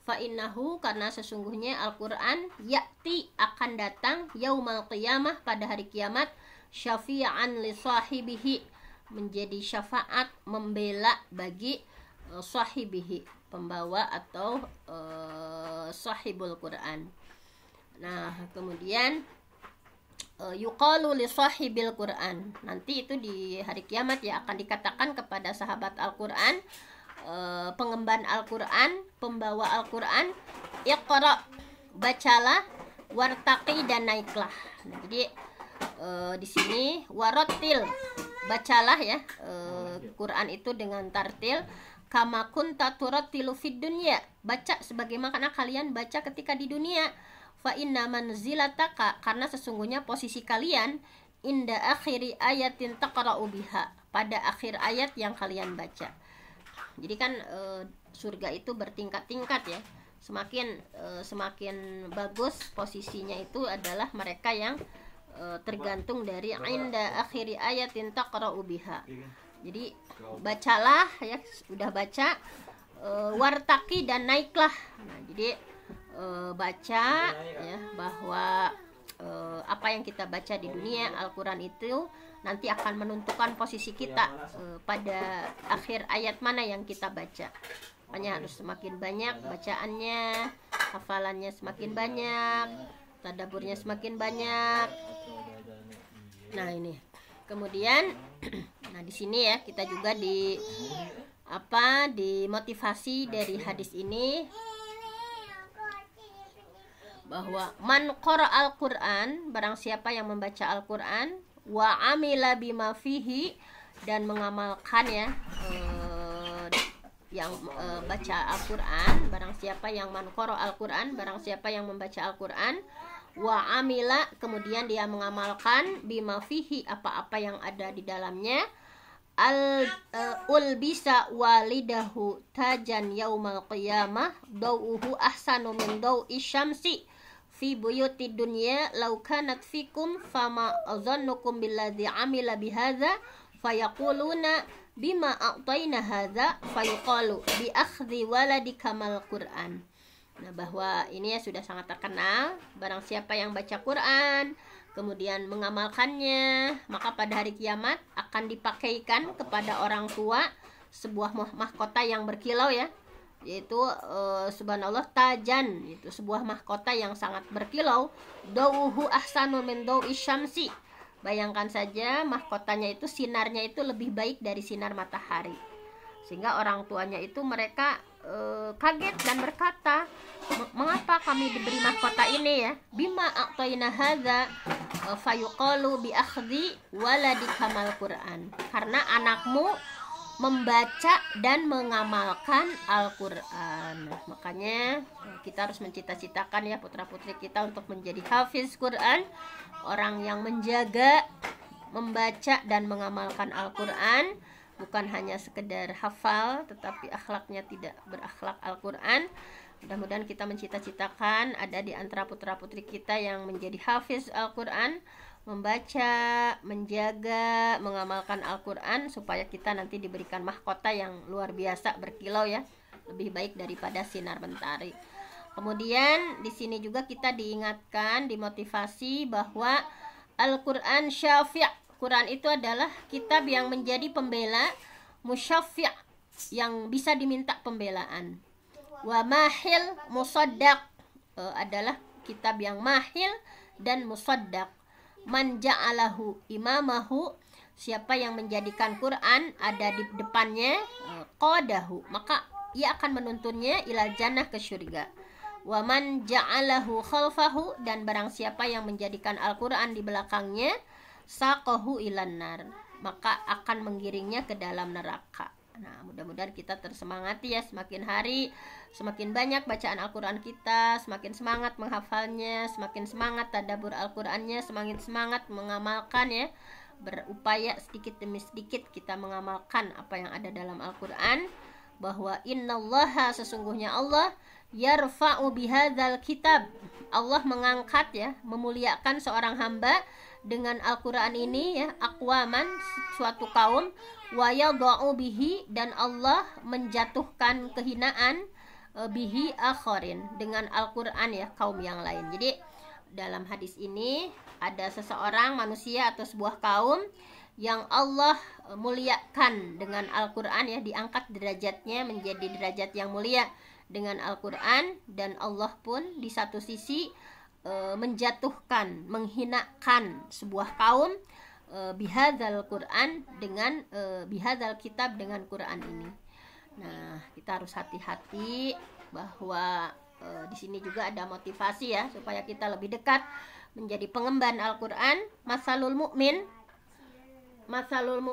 fa innahu, karena sesungguhnya Al-Qur'an, ya'ti, akan datang, yaumal qiyamah, pada hari kiamat, syafi'an li sahibihi, menjadi syafaat, membela bagi sahibihi, pembawa atau sahibul Quran. Nah kemudian yuqalu li sahibil Quran, nanti itu di hari kiamat ya akan dikatakan kepada sahabat Al-Quran, pengemban Al-Quran, pembawa Al-Quran, iqra, bacalah, wartaqi, dan naiklah. Nah, jadi di sini warotil, bacalah ya, Quran itu dengan tartil, kama kunta turattilu fid dunya, baca sebagaimana kalian baca ketika di dunia. Fa inna manzilataka, karena sesungguhnya posisi kalian, inda akhiri ayatin taqra'u biha, pada akhir ayat yang kalian baca. Jadi kan surga itu bertingkat-tingkat ya. Semakin bagus posisinya itu adalah mereka yang tergantung dari inda akhiri ayatin taqra'u biha. Jadi bacalah ya, udah baca, wartaki, dan naiklah. Nah, jadi baca ya, bahwa apa yang kita baca di dunia, Al-Quran itu nanti akan menentukan posisi kita pada akhir ayat mana yang kita baca. Makanya harus semakin banyak bacaannya, hafalannya semakin banyak, tadaburnya semakin banyak. Nah ini kemudian nah di sini ya kita juga dimotivasi dari hadis ini bahwa man qara al-Qur'an, barang siapa yang membaca Al-Qur'an, wa amila bima fihi, dan mengamalkan ya yang baca Al-Qur'an, barang siapa yang man qara al-Qur'an, barang siapa yang membaca Al-Qur'an, wa amila, kemudian dia mengamalkan bima fihi, apa-apa yang ada di dalamnya, ulbisa walidahu tajan yaumal qiyamah dawuhu ahsanu min dawi syamsi fi buyuti dunya law kanat fikum fama azannukum billadzi amila bihadza fayaquluna bima a'tayna hadza fayuqalu bi akhdhi waladika mal Qur'an. Nah, bahwa ini ya sudah sangat terkenal, barang siapa yang baca Quran kemudian mengamalkannya, maka pada hari kiamat akan dipakaikan kepada orang tua sebuah mahkota yang berkilau ya, yaitu subhanallah tajan, itu sebuah mahkota yang sangat berkilau. Dawuhu ahsanu min dawi syamsi, bayangkan saja mahkotanya itu sinarnya itu lebih baik dari sinar matahari, sehingga orang tuanya itu mereka kaget dan berkata, mengapa kami diberi mahkota ini ya? Bima a'tayna hadza fayuqalu bi akhdhi waladika mal Qur'an, karena anakmu membaca dan mengamalkan Al-Qur'an. Makanya kita harus mencita-citakan ya putra-putri kita untuk menjadi hafiz Qur'an, orang yang menjaga, membaca dan mengamalkan Al-Qur'an, bukan hanya sekedar hafal tetapi akhlaknya tidak berakhlak Al-Qur'an. Mudah-mudahan kita mencita-citakan ada di antara putra-putri kita yang menjadi hafiz Al-Qur'an, membaca, menjaga, mengamalkan Al-Qur'an, supaya kita nanti diberikan mahkota yang luar biasa berkilau ya, lebih baik daripada sinar mentari. Kemudian di sini juga kita diingatkan, dimotivasi bahwa Al-Qur'an syafi'. Quran itu adalah kitab yang menjadi pembela, musyaffi', yang bisa diminta pembelaan. Wa mahil musaddaq, adalah kitab yang mahil dan musaddaq. Man ja'alahu imamahu, siapa yang menjadikan Quran ada di depannya, qadahu, maka ia akan menuntunnya ilal jannah, ke surga. Wa man ja'alahu khalfahu, dan barang siapa yang menjadikan Al-Quran di belakangnya, saqahu ilan nar, maka akan menggiringnya ke dalam neraka. Nah, mudah-mudahan kita tersemangati ya, semakin hari semakin banyak bacaan Al-Quran kita, semakin semangat menghafalnya, semakin semangat tadabbur Al-Qurannya, semakin semangat mengamalkan ya, berupaya sedikit demi sedikit kita mengamalkan apa yang ada dalam Al-Quran, bahwa innallaha, sesungguhnya Allah, yarfa'u bihadzal kitab, Allah mengangkat ya, memuliakan seorang hamba dengan Al-Quran ini ya, aqwaman, suatu kaum, wa yadha'u bihi, dan Allah menjatuhkan kehinaan bihi akharin, dengan Al-Quran ya, kaum yang lain. Jadi dalam hadis ini ada seseorang manusia atau sebuah kaum yang Allah muliakan dengan Al-Quran ya, diangkat derajatnya menjadi derajat yang mulia dengan Al-Quran, dan Allah pun di satu sisi menjatuhkan, menghinakan sebuah kaum bihadzal Quran, dengan bihadzal kitab, dengan Quran ini. Nah, kita harus hati-hati bahwa di sini juga ada motivasi ya, supaya kita lebih dekat menjadi pengemban Al-Quran. Masalul mukmin, Masalul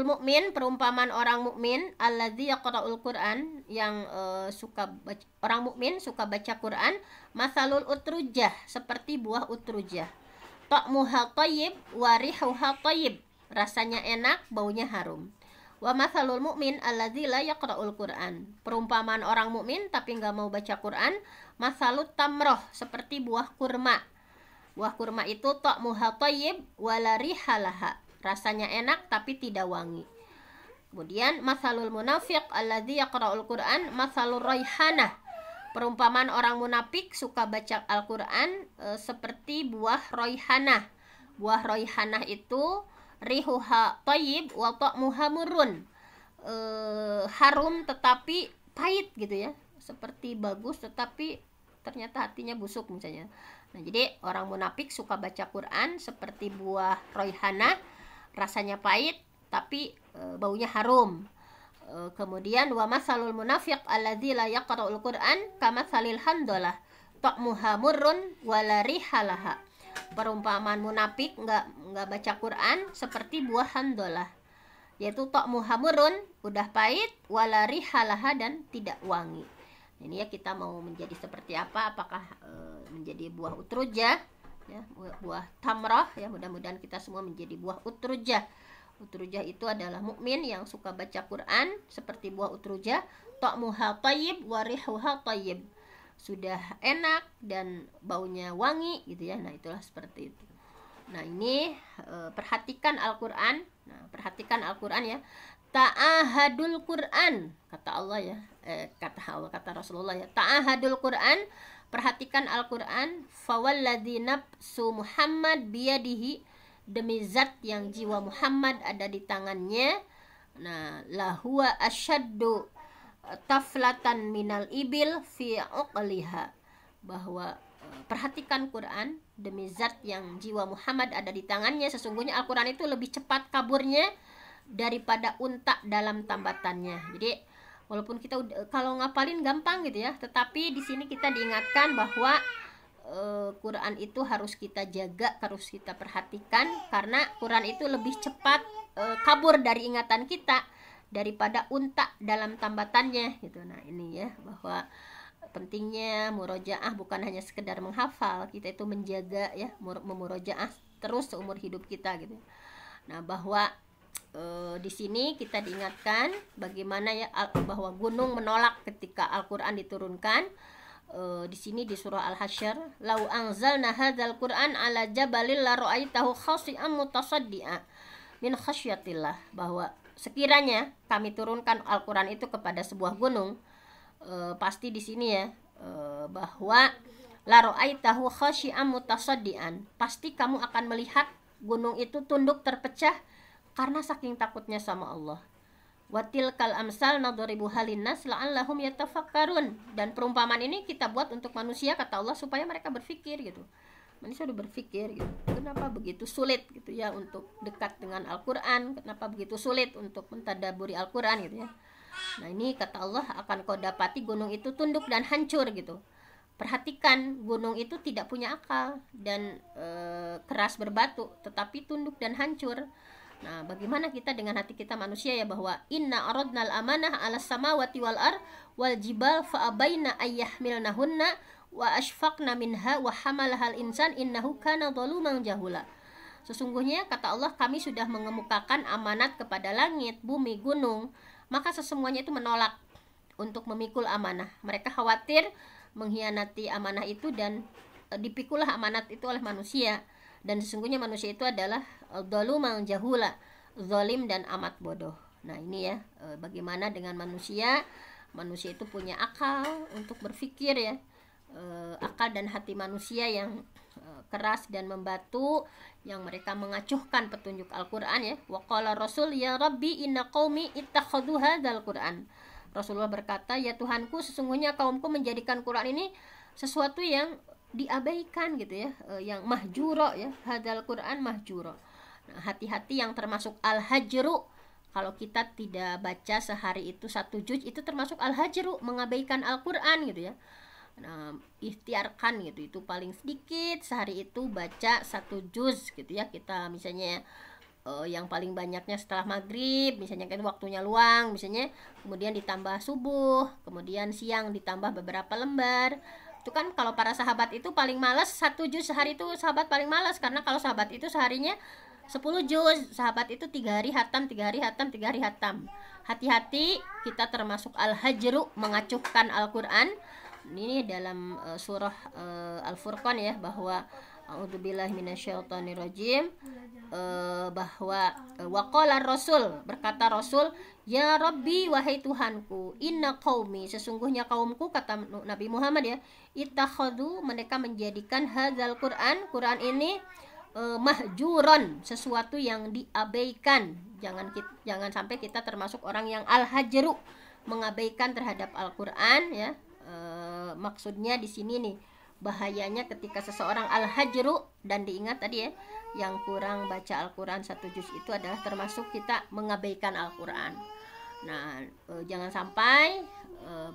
mukmin, perumpamaan orang mukmin, alladzi yaqra'ul Qur'an, yang suka baca, orang mukmin suka baca Quran. Masalul utrujah, seperti buah utrujah. Ta'muha thayyib wa rihuha thayyib, rasanya enak, baunya harum. Wa masalul mukmin alladzi la yaqra'ul Qur'an, perumpamaan orang mukmin tapi enggak mau baca Quran. Masalut tamroh, seperti buah kurma. Buah kurma itu ta'muha thayyib wa la rihalaha, rasanya enak tapi tidak wangi. Kemudian masalul munafiq alladzi yaqra'ul Qur'an masalur raihanah, perumpamaan orang munafik suka baca Al-Qur'an seperti buah raihanah. Buah raihanah itu rihuha thayyib wa ta'muha murrun, harum tetapi pahit gitu ya, seperti bagus tetapi ternyata hatinya busuk misalnya. Nah, jadi orang munafik suka baca Quran seperti buah raihanah, rasanya pahit tapi baunya harum. Kemudian wa masalul munafiq alladzi la yaqra'ul Qur'an kamatsalil handalah ta'muha murrun wa la rihalaha, perumpamaan munafik enggak baca Quran seperti buah handalah, yaitu ta'muha murrun, udah pahit, wa la rihalaha, dan tidak wangi. Ini ya, kita mau menjadi seperti apa? Apakah menjadi buah utrujah ya, buah tamrah ya. Mudah-mudahan kita semua menjadi buah utrujah. Utrujah itu adalah mukmin yang suka baca Quran, seperti buah utrujah, ta'muha thayyib wa rihuha thayyib. Sudah enak dan baunya wangi gitu ya. Nah, itulah seperti itu. Nah, ini perhatikan Al-Qur'an. Nah, perhatikan Al-Qur'an ya. Ta'ahadul Qur'an, kata Allah ya. Kata Rasulullah ya. Ta'ahadul Qur'an, perhatikan Al-Qur'an. Fawalladzi nafsu Muhammad biyadihi, demi zat yang jiwa Muhammad ada di tangannya. Nah, lahuwa asyaddu taflatan minal ibil fi uqliha, bahwa perhatikan Quran, demi zat yang jiwa Muhammad ada di tangannya, sesungguhnya Al-Quran itu lebih cepat kaburnya daripada unta dalam tambatannya. Jadi walaupun kita kalau ngapalin gampang gitu ya, tetapi di sini kita diingatkan bahwa Quran itu harus kita jaga, harus kita perhatikan, karena Quran itu lebih cepat kabur dari ingatan kita daripada unta dalam tambatannya gitu. Nah, ini ya, bahwa pentingnya murojaah bukan hanya sekedar menghafal, kita itu menjaga ya, memurojaah terus seumur hidup kita gitu. Nah, bahwa di sini kita diingatkan bagaimana ya, bahwa gunung menolak ketika Al-Qur'an diturunkan. Di sini di surah Al-Hasyr, lau anzalna hadzal Qur'an ala jabalil la ra'aitahu khashi'an mutasaddi'a min khasyatillah, bahwa sekiranya kami turunkan Al-Qur'an itu kepada sebuah gunung, pasti di sini ya, bahwa la ra'aitahu khashi'an mutasaddian, pasti kamu akan melihat gunung itu tunduk terpecah karena saking takutnya sama Allah. Watil kal amsal nadribu halinnas la'allahum yatafakkarun, dan perumpamaan ini kita buat untuk manusia, kata Allah, supaya mereka berpikir gitu. Manusia udah berpikir gitu, kenapa begitu sulit gitu ya untuk dekat dengan Al-Qur'an, kenapa begitu sulit untuk mentadaburi Al-Qur'an gitu ya. Nah, ini kata Allah, akan kau dapati gunung itu tunduk dan hancur gitu. Perhatikan, gunung itu tidak punya akal dan keras berbatu, tetapi tunduk dan hancur. Nah, bagaimana kita dengan hati kita manusia ya, bahwa inna aradnal amanah 'alas samawati wal ar wal jibal fa abaina ayyahmilnahunna wa ashfaqna minha wa hamalahal insan innahu kana zaluman jahula. Sesungguhnya kata Allah, kami sudah mengemukakan amanat kepada langit, bumi, gunung, maka sesemuanya itu menolak untuk memikul amanah. Mereka khawatir mengkhianati amanah itu dan dipikulah amanat itu oleh manusia. Dan sesungguhnya manusia itu adalah zaluman jahula, zalim dan amat bodoh. Nah, ini ya, bagaimana dengan manusia. Manusia itu punya akal untuk berpikir ya, akal dan hati manusia yang keras dan membatu, yang mereka mengacuhkan petunjuk Al-Qur'an ya. Wa qala Rasul, ya Rabbi inna qaumi ittakhadhu hadzal Qur'an. Rasulullah berkata, ya Tuhanku, sesungguhnya kaumku menjadikan Quran ini sesuatu yang diabaikan gitu ya, yang mahjuro ya, hadzal Quran mahjuro. Nah, hati-hati yang termasuk al-hajru. Kalau kita tidak baca sehari itu 1 juz, itu termasuk al-hajru, mengabaikan Al-Qur'an gitu ya. Nah, ikhtiarkan gitu, itu paling sedikit sehari itu baca 1 juz gitu ya. Kita misalnya yang paling banyaknya setelah maghrib, misalnya kan waktunya luang, misalnya, kemudian ditambah subuh, kemudian siang ditambah beberapa lembar. Itu kan kalau para sahabat itu paling malas 1 juz sehari, itu sahabat paling malas, karena kalau sahabat itu seharinya 10 juz, sahabat itu 3 hari hatam, 3 hari hatam, 3 hari hatam. Hati-hati, kita termasuk al-hajru, mengacuhkan Al-Qur'an. Ini dalam surah Al-Furqan ya, bahwa a'udzubillahi minasyaitonirrajim, bahwa waqala Rasul, berkata Rasul, ya Rabbi, wahai Tuhanku, inna qaumi, sesungguhnya kaumku, kata Nabi Muhammad ya, ittakhadhu, mereka menjadikan hadzal Qur'an, Quran ini mahjuron, sesuatu yang diabaikan. Jangan sampai kita termasuk orang yang al-hajru, mengabaikan terhadap Al-Qur'an ya. Maksudnya di sini nih, bahayanya ketika seseorang al-hajru, dan diingat tadi ya, yang kurang baca Al-Qur'an 1 juz itu adalah termasuk kita mengabaikan Al-Qur'an. Nah, jangan sampai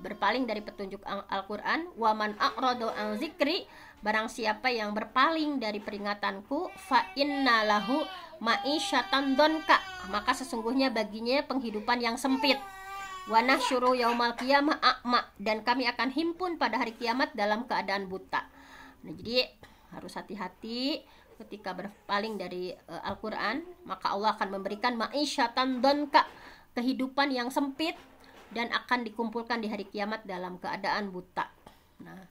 berpaling dari petunjuk Al-Qur'an. Wa man a'rada an zikri, barang siapa yang berpaling dari peringatanku, fa inna lahu ma'isyatan donka, maka sesungguhnya baginya penghidupan yang sempit. Wa nahsyuru yaumal qiyamah a'ma, dan kami akan himpun pada hari kiamat dalam keadaan buta. Nah, jadi harus hati-hati ketika berpaling dari Al-Quran, maka Allah akan memberikan ma'isyatan donka, kehidupan yang sempit, dan akan dikumpulkan di hari kiamat dalam keadaan buta. Nah,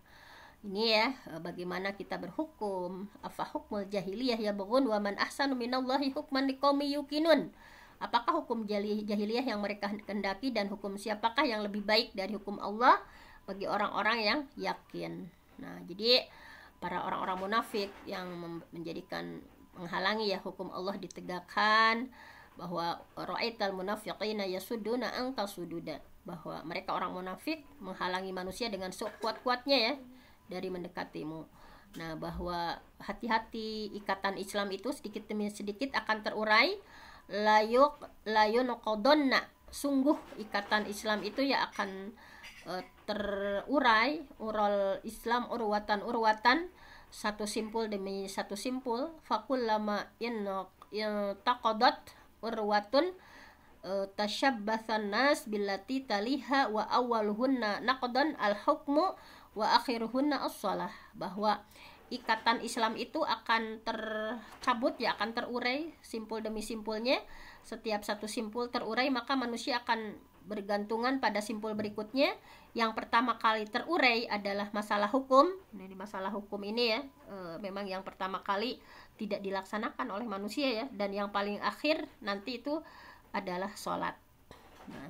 ini ya bagaimana kita berhukum. Afa hukmul jahiliyah yabghun wa man ahsanu minallahi hukman liqaumi yuqinun. Apakah hukum jahiliyah yang mereka kehendaki, dan hukum siapakah yang lebih baik dari hukum Allah bagi orang-orang yang yakin. Nah, jadi para orang-orang munafik yang menjadikan menghalangi ya hukum Allah ditegakkan, bahwa ra'aital munafiqina yasudduna anka sududa, bahwa mereka orang munafik menghalangi manusia dengan sekuat-kuatnya ya dari mendekatimu. Nah, bahwa hati-hati, ikatan Islam itu sedikit demi sedikit akan terurai. Layun qadonna, sungguh ikatan Islam itu ya akan terurai. Ural Islam urwatan satu simpul demi satu simpul. Fakullama taqadat urwatun tashabbathan nas billati taliha wa awwaluhunna naqdan al-hukmu wa akhiruhunna as-shalah, bahwa ikatan Islam itu akan tercabut ya, akan terurai simpul demi simpulnya. Setiap satu simpul terurai, maka manusia akan bergantungan pada simpul berikutnya. Yang pertama kali terurai adalah masalah hukum. Nah, di masalah hukum ini ya memang yang pertama kali tidak dilaksanakan oleh manusia ya, dan yang paling akhir nanti itu adalah sholat. Nah,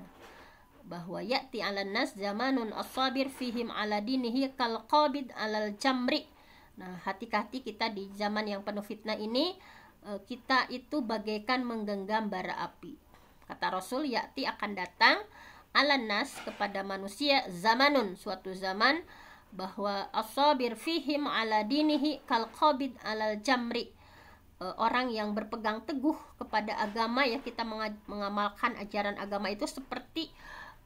bahwa ya'ti 'alan nas zamanun as-sabir fihim 'ala dinihi kal qabid 'alal jamri. Nah, hati-hati kita di zaman yang penuh fitnah ini, kita itu bagaikan menggenggam bara api. Kata Rasul, ya'ti akan datang 'alan nas kepada manusia zamanun, suatu zaman, bahwa as-sabir fihim 'ala dinihi kal qabid 'alal jamri. Orang yang berpegang teguh kepada agama ya, kita mengamalkan ajaran agama itu seperti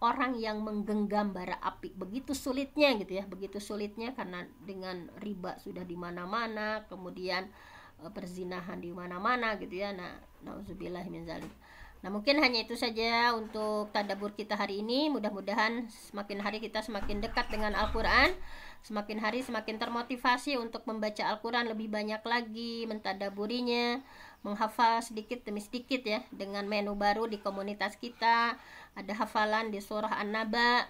orang yang menggenggam bara api. Begitu sulitnya gitu ya, begitu sulitnya, karena dengan riba sudah di mana-mana, kemudian perzinahan di mana-mana gitu ya. Nah, nauzubillah min zalik. Nah, mungkin hanya itu saja untuk tadabbur kita hari ini. Mudah-mudahan semakin hari kita semakin dekat dengan Al-Quran, semakin hari semakin termotivasi untuk membaca Al-Quran lebih banyak lagi, mentadabburinya, menghafal sedikit demi sedikit ya, dengan menu baru di komunitas kita. Ada hafalan di surah An-Naba,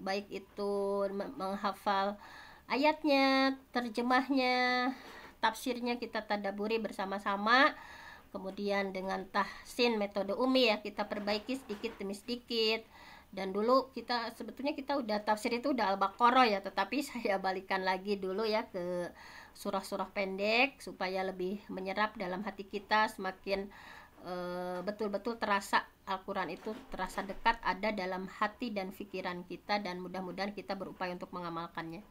baik itu menghafal ayatnya, terjemahnya, tafsirnya kita tadabburi bersama-sama. Kemudian dengan tahsin metode umi ya, kita perbaiki sedikit demi sedikit. Dan dulu kita sebetulnya kita udah tafsir itu udah Al-Baqarah ya, tetapi saya balikan lagi dulu ya ke surah-surah pendek supaya lebih menyerap dalam hati kita, semakin betul-betul terasa Al-Quran itu terasa dekat ada dalam hati dan pikiran kita, dan mudah-mudahan kita berupaya untuk mengamalkannya.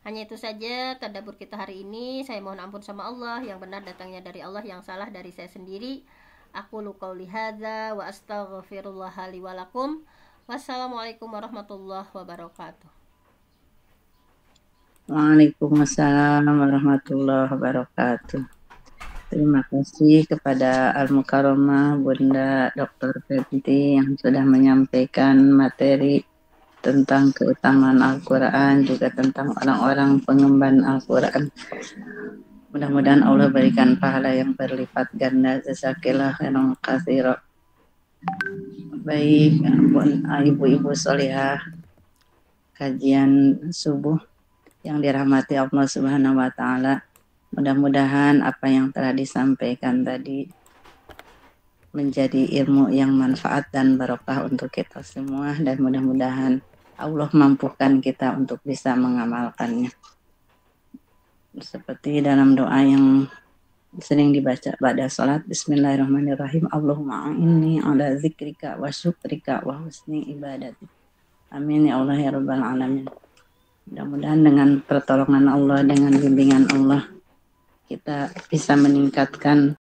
Hanya itu saja tadabbur kita hari ini. Saya mohon ampun sama Allah, yang benar datangnya dari Allah, yang salah dari saya sendiri. Aku qauli hadza wa astaghfirullah li wa lakum. Wassalamualaikum warahmatullahi wabarakatuh. Waalaikumsalam warahmatullahi wabarakatuh. Terima kasih kepada Al-Mukarramah Bunda Dr. Febti yang sudah menyampaikan materi tentang keutamaan Al-Quran, juga tentang orang-orang pengemban Al-Quran. Mudah-mudahan Allah berikan pahala yang berlipat ganda. Jazakillah khairan katsira. Baik, ibu-ibu sholihah, kajian subuh yang dirahmati Allah Subhanahu wa taala. Mudah-mudahan apa yang telah disampaikan tadi menjadi ilmu yang manfaat dan barokah untuk kita semua, dan mudah-mudahan Allah mampukan kita untuk bisa mengamalkannya. Seperti dalam doa yang sering dibaca pada salat, Bismillahirrahmanirrahim. Allahumma inni ala zikrika wa syukrika wa husni ibadati. Amin ya Allah ya Rabbal alamin. Mudah-mudahan dengan pertolongan Allah, dengan bimbingan Allah, kita bisa meningkatkan